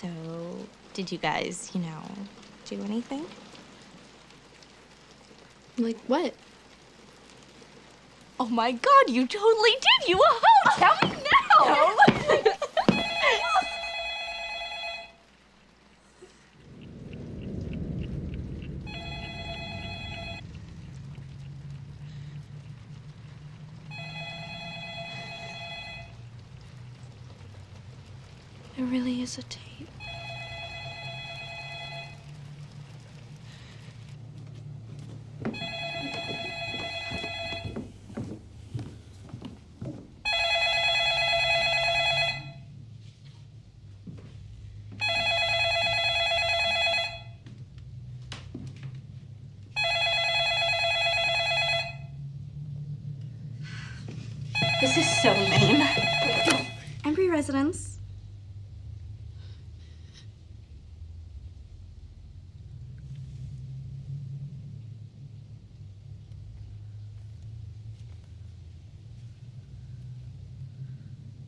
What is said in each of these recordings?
So, did you guys, do anything? Like what? Oh my god, you totally did! You a hoe! Tell me now! No. There really is a tape. This is so lame. Embry residence.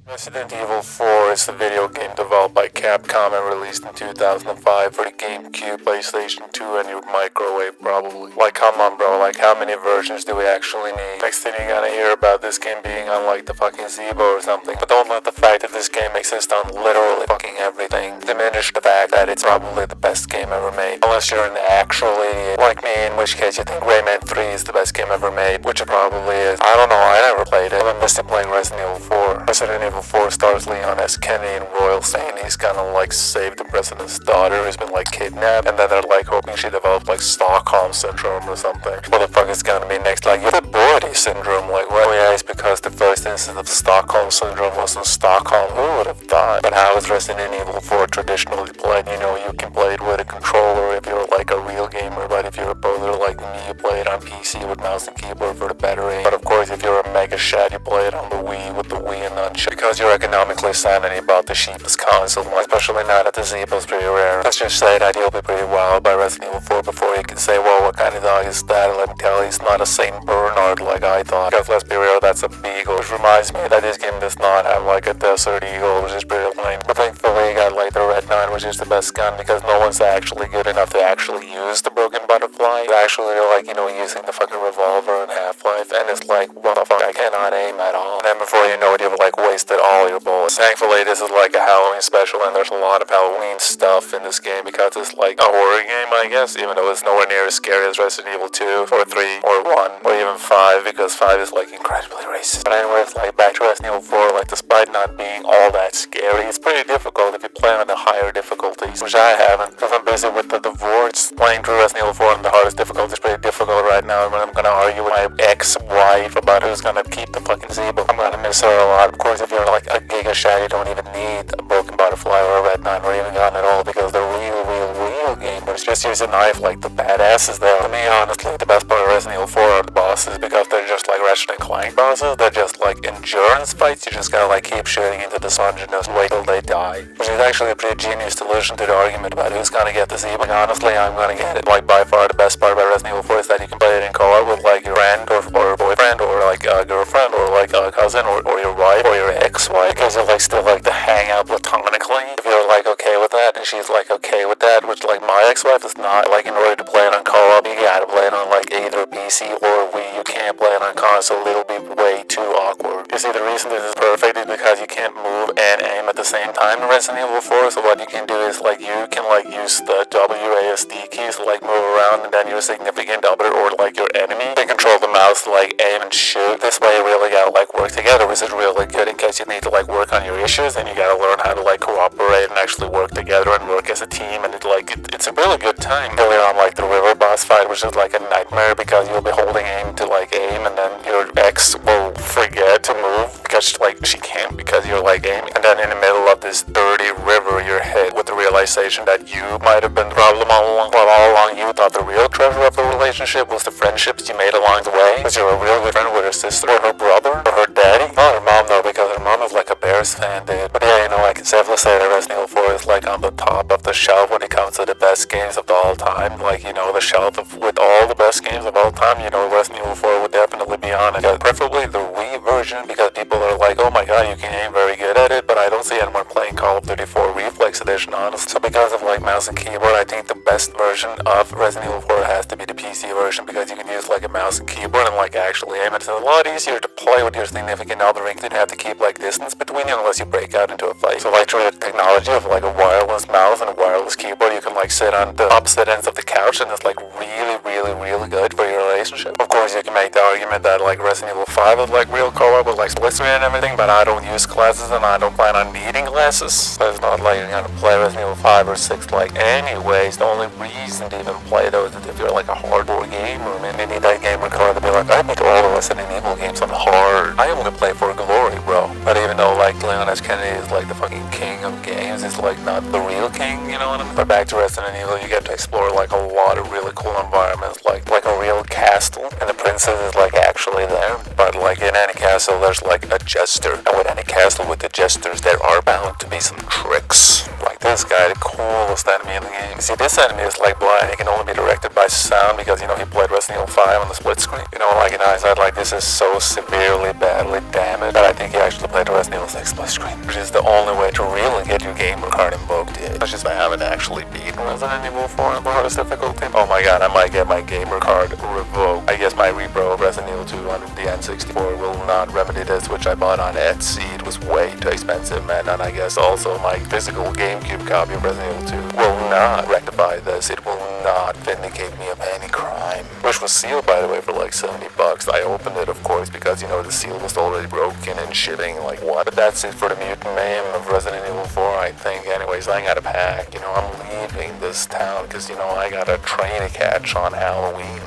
Resident Evil 4 is a video game developed by Capcom and released in 2005 for the GameCube, PlayStation 2, and your microwave probably. Like, come on bro, like how many versions do we actually need? Next thing you're gonna hear about this game being on like the fucking Zebo or something. But don't let the fact that this game exists on literally fucking everything diminish the fact that it's probably the best game ever made. Unless you're an actual idiot like me, in which case you think Rayman 3 is the best game ever made, which it probably is. I don't know, I never played it. I've missed playing Resident Evil 4. Resident Evil 4 stars Leon S. Kennedy in royal saying he's gonna like save the president's daughter who's been like kidnapped, and then they're like hoping she develops like Stockholm syndrome or something. What the fuck is gonna be next? Like, you have Brody syndrome. Like, well, yeah, it's because the first instance of Stockholm syndrome was in Stockholm. Who would have thought? But how is Resident Evil 4 traditionally played? You can play it with a controller if you're like a real gamer, but if you're a poser like me, you play it on PC with mouse and keyboard for the better aim. But of course, if you're a mega shat, you play it on the Wii with the Wii and nunchuck. Because you're economically sanity about the cheapest console, especially now that the Zebo's pretty rare. Let's just say that you'll be pretty wowed by Resident Evil 4 before you can say, well, what kind of dog is that? Let me tell you, it's not a Saint Bernard like I thought. Because let's be real, that's a beagle. Which reminds me that this game does not have like a desert eagle, which is pretty lame. But thankfully, you got like the Red 9, which is the best gun because no one's actually good enough to actually use the broken butterfly. It's actually like, using the fucking revolver in Half-Life, and it's like, what the fuck, I cannot aim at all. And then before you know it, you've like wasted all your bullets. Thankfully, this is like a Halloween special, and there's a lot of Halloween stuff in this game because it's like a horror game, I guess, even though it's nowhere near as scary as Resident Evil 2, or 3, or 1, or even 5, because 5 is like incredibly racist. But anyways, like back to Resident Evil 4, like despite not being all that scary, it's pretty difficult if you play on the higher difficulties, which I haven't, because I'm busy with the divorce. Playing through Resident Evil 4 on the hardest difficulty is pretty difficult right now, and when I'm gonna argue with my ex-wife about who's gonna keep the fucking Zebo, I'm gonna miss her a lot. Of course, if you're like a Giga Shat, you don't even need a broken butterfly or a Red 9 or even gun at all, because the real gamers just use a knife like the badasses there. To me, honestly, the best part of Resident Evil 4 are the bosses, because they're just like Ratchet and Clank bosses. They're just like endurance fights. You just gotta like keep shooting into the sun and just wait till they die, which is actually a pretty genius solution to the argument about who's gonna get the Zebo. Honestly, I'm gonna get it. Like, by far the best part about Resident Evil 4 is that you can play it in co-op with like your friend or boyfriend or like a girlfriend or like a cousin or your wife or your ex-wife, because you like still like to hang out platonically if you're like okay with that and she's like okay with that, which like my ex-wife is not. Like, in order to play it on co-op, you gotta play it on like either PC or Wii. You can't play it on console, it'll be way too awkward. You see, the reason this is perfect is because you can't move and aim at the same time in Resident Evil 4, so what you can do is like you can like use the WASD keys to like move around, and then your significant other or like your enemy can control the mouse to like aim and shoot. This way you really gotta like work together, which is really good in case you need to like work on your issues, and you gotta learn how to like cooperate and actually work together and work as a team, and it's a really good time. Earlier on like the river boss fight, which is like a nightmare because you'll be holding aim to like aim, and then your ex will forget to move because like she can't because you're like aiming, and then in the middle of this dirty river you're hit with the realization that you might have been the problem all along. Well, all along you thought the real treasure of the relationship was the friendships you made along the way, because you're a real good friend with her sister or her brother or her daddy? Not her mom though, because her mom is like a Bears fan, dude. But yeah, you know, I can safely say that Resident Evil 4 is like on the top of the shelf when it comes to the best games of all time. Like, you know, the shelf with all the best games of all time, you know, Resident Evil 4 would definitely be on it. Preferably the Wii version, because people are like, oh my god, you can aim very good at it, but I don't see anyone playing Call of Duty 4 Reflex Edition, honestly. So because of like mouse and keyboard, I think the best version of Resident Evil 4 has to be the PC version, because you can use like a mouse and keyboard and like actually aim. It's a lot easier to play with your significant other. You didn't have to keep like distance between you unless you break out into a fight. So like through the technology of like a wireless mouse and a wireless keyboard, you can like sit on the opposite ends of the couch, and it's like really good for your relationship. Of course, you can make the argument that like Resident Evil 5 is like real co-op with like split screen and everything, but I don't use glasses and I don't plan on needing glasses. So it's not like you're gonna play Resident Evil 5 or 6 like anyways. The only reason to even play those is if you're like a hardcore gamer. I mean, you need that gamer card to be like, I beat all the Resident Evil games on hard. I only play for glory, bro. But even though like Leon S. Kennedy is like the fucking king of games, it's like not the real king, you know what I mean? But back to Resident Evil, you get to explore like a lot of really cool environments, like a real castle, and the princess is like actually there. But like in any castle, there's like a jester, and with any castle with the jesters, there are bound to be some tricks. Like this guy, the coolest enemy in the game. See, this enemy is like blind. He can only be directed by sound because, you know, he played Resident Evil 5 on the split screen. You know, like in hindsight, like this is so severely, badly damaged that I think he actually played Resident Evil 6 split screen, which is the only way to really get your gamer card invoked yet. That's just I haven't actually beaten Resident Evil 4 on the hardest difficulty. Oh my god, I might get my gamer card revoked. I guess my repro of Resident Evil 2 on the N64 will not remedy this, which I bought on Etsy. It was way too expensive, man, and I guess also my physical GameCube copy of Resident Evil 2 will not rectify this. It will not vindicate me of any crime. Which was sealed, by the way, for like $70. I opened it, of course, because, you know, the seal was already broken and shipping. Like, what? But that's it for the Mutant Mayhem of Resident Evil 4, I think. Anyways, I gotta pack. You know, I'm leaving this town because, you know, I got a train to catch on Halloween.